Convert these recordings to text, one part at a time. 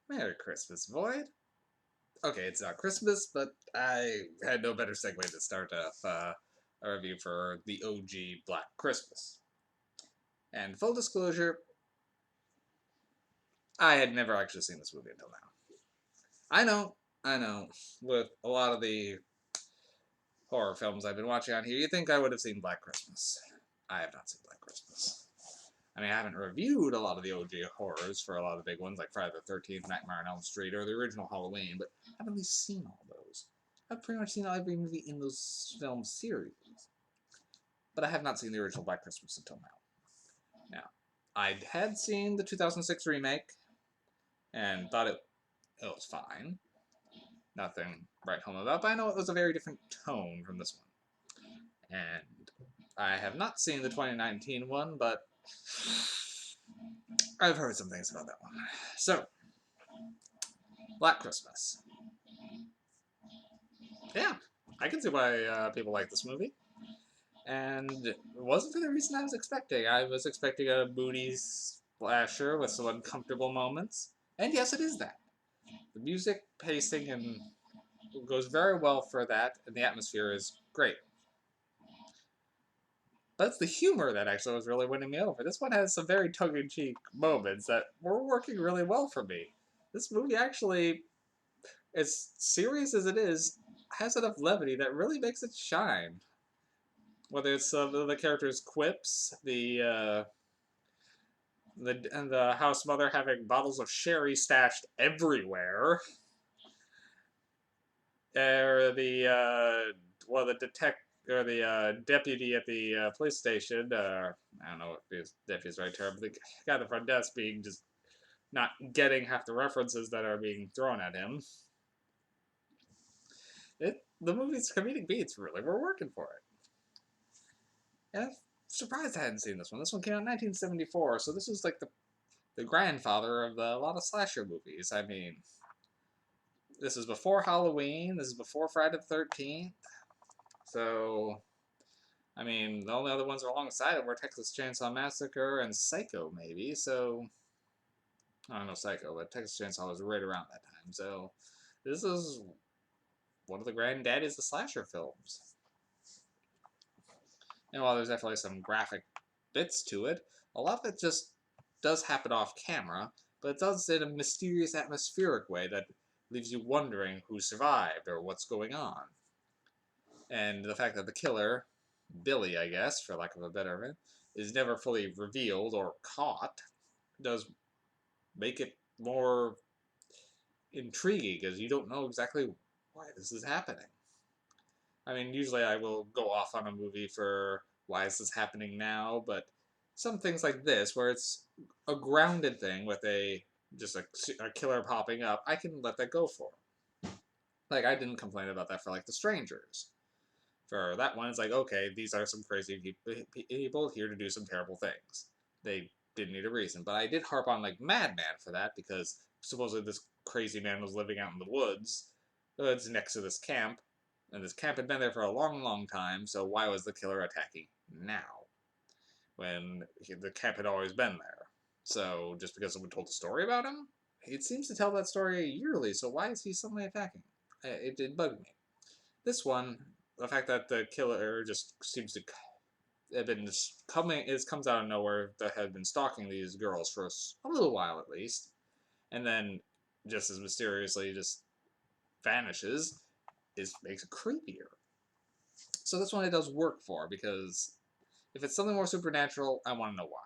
Merry Christmas, Void. Okay, it's not Christmas, but I had no better segue to start off a review for the OG Black Christmas. And full disclosure, I had never actually seen this movie until now. I know, with a lot of the horror films I've been watching on here, you think I would have seen Black Christmas. I have not seen Black Christmas. I mean, I haven't reviewed a lot of the OG horrors for a lot of the big ones like Friday the 13th, Nightmare on Elm Street, or the original Halloween, but I haven't really seen all those. I've pretty much seen every movie in those film series, but I have not seen the original Black Christmas until now. Now, I had seen the 2006 remake and thought it was fine. Nothing right home about, but I know it was a very different tone from this one. And I have not seen the 2019 one, but I've heard some things about that one. So, Black Christmas. Yeah, I can see why people like this movie. And it wasn't for the reason I was expecting. I was expecting a moody slasher with some uncomfortable moments. And yes, it is that. The music, pacing, and goes very well for that, and the atmosphere is great. But it's the humor that actually was really winning me over. This one has some very tongue-in-cheek moments that were working really well for me. This movie actually, as serious as it is, has enough levity that really makes it shine. Whether it's the characters' quips, the house mother having bottles of sherry stashed everywhere, or the the deputy at the police station. I don't know if the deputy's the right term. The guy at the front desk being just not getting half the references that are being thrown at him. The movie's comedic beats really were working for it. And I'm surprised I hadn't seen this one. This one came out in 1974, so this was like the grandfather of a lot of slasher movies. I mean, this is before Halloween. This is before Friday the 13th. So, I mean, the only other ones alongside it were Texas Chainsaw Massacre and Psycho, maybe. So, I don't know Psycho, but Texas Chainsaw was right around that time. So, this is one of the granddaddies of slasher films. And while there's definitely some graphic bits to it, a lot of it just does happen off camera, but it does it in a mysterious, atmospheric way that leaves you wondering who survived or what's going on. And the fact that the killer, Billy, I guess, for lack of a better term, is never fully revealed or caught, does make it more intriguing because you don't know exactly why this is happening. I mean, usually I will go off on a movie for why is this happening now, but some things like this, where it's a grounded thing with just a killer popping up, I can let that go for. Like, I didn't complain about that for, like, The Strangers. For that one, it's like, okay, these are some crazy people here to do some terrible things. They didn't need a reason. But I did harp on, like, Madman for that, because supposedly this crazy man was living out in the woods. It's next to this camp, and this camp had been there for a long, long time, so why was the killer attacking now? When the camp had always been there. So, just because someone told a story about him? It seems to tell that story yearly, so why is he suddenly attacking? It did bug me. This one, the fact that the killer just seems to have been comes out of nowhere, that had been stalking these girls for a little while at least, and then just as mysteriously just vanishes, makes it creepier. So this one it does work for, because if it's something more supernatural, I want to know why.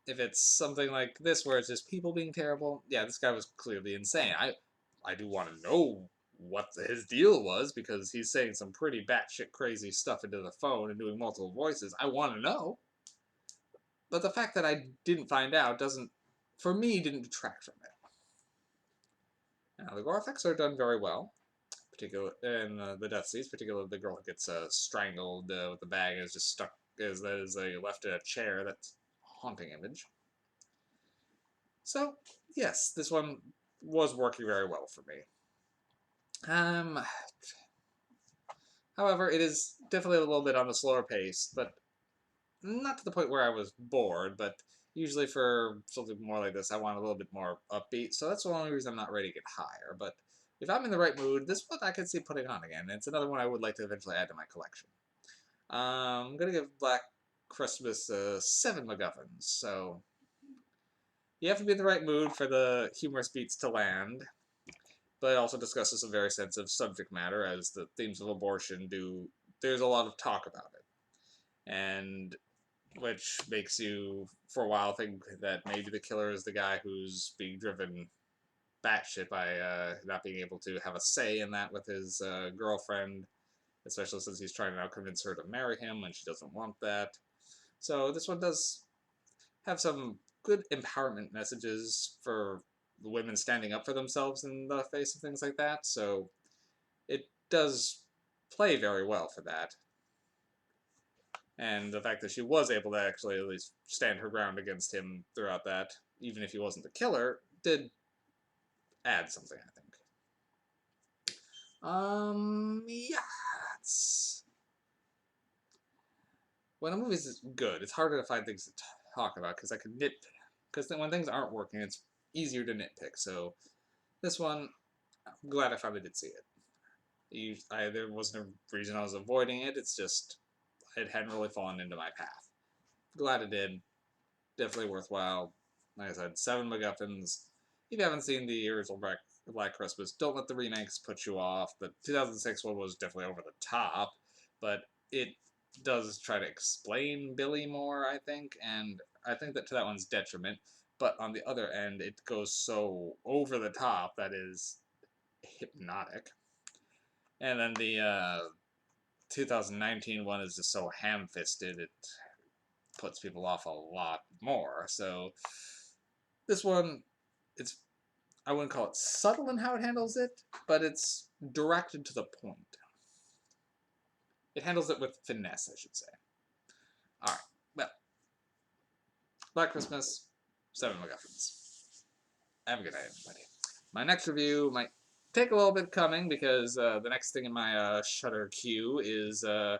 If it's something like this where it's just people being terrible, yeah, this guy was clearly insane. I do want to know what his deal was, because he's saying some pretty batshit crazy stuff into the phone and doing multiple voices. I want to know. But the fact that I didn't find out doesn't, for me, didn't detract from it. Now, the gore effects are done very well, particularly in the death scenes, particularly the girl who gets strangled with the bag and is just stuck, is left in a chair. That's a haunting image. So, yes, this one was working very well for me. Um, However, it is definitely a little bit on the slower pace, but not to the point where I was bored, but Usually for something more like this, I want a little bit more upbeat, so that's the only reason I'm not ready to get higher. But if I'm in the right mood, this one I could see putting on again. It's another one I would like to eventually add to my collection. I'm gonna give Black Christmas 7 MacGuffins. So you have to be in the right mood for the humorous beats to land, but it also discusses a very sensitive subject matter, as the themes of abortion do. There's a lot of talk about it, and which makes you, for a while, think that maybe the killer is the guy who's being driven batshit by not being able to have a say in that with his girlfriend, especially since he's trying to now convince her to marry him when she doesn't want that. So this one does have some good empowerment messages for the women standing up for themselves in the face of things like that, so it does play very well for that. And the fact that she was able to actually at least stand her ground against him throughout that, even if he wasn't the killer, did add something, I think. Yeah, it's... When a movie's good, it's harder to find things to talk about, because I could nitpick. Because when things aren't working, it's easier to nitpick, so this one, I'm glad I finally did see it. There wasn't a reason I was avoiding it, it's just, it hadn't really fallen into my path. Glad it did. Definitely worthwhile. Like I said, 7 MacGuffins. If you haven't seen the original Black Christmas, don't let the remakes put you off. The 2006 one was definitely over the top, but it does try to explain Billy more, I think, and I think that to that one's detriment. But on the other end, it goes so over the top that is hypnotic. And then the 2019 one is just so ham-fisted, it puts people off a lot more. So this one, it's, I wouldn't call it subtle in how it handles it, but it's directed to the point. It handles it with finesse, I should say. Alright, well, Black Christmas, 7 MacGuffins. Have a good night, everybody. My next review might take a little bit coming, because the next thing in my Shudder queue is a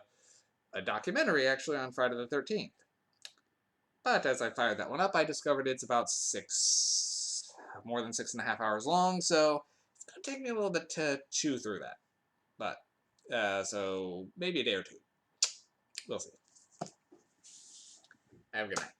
documentary, actually, on Friday the 13th. But as I fired that one up, I discovered it's about more than 6.5 hours long, so it's going to take me a little bit to chew through that. But, so maybe a day or two. We'll see. Have a good night.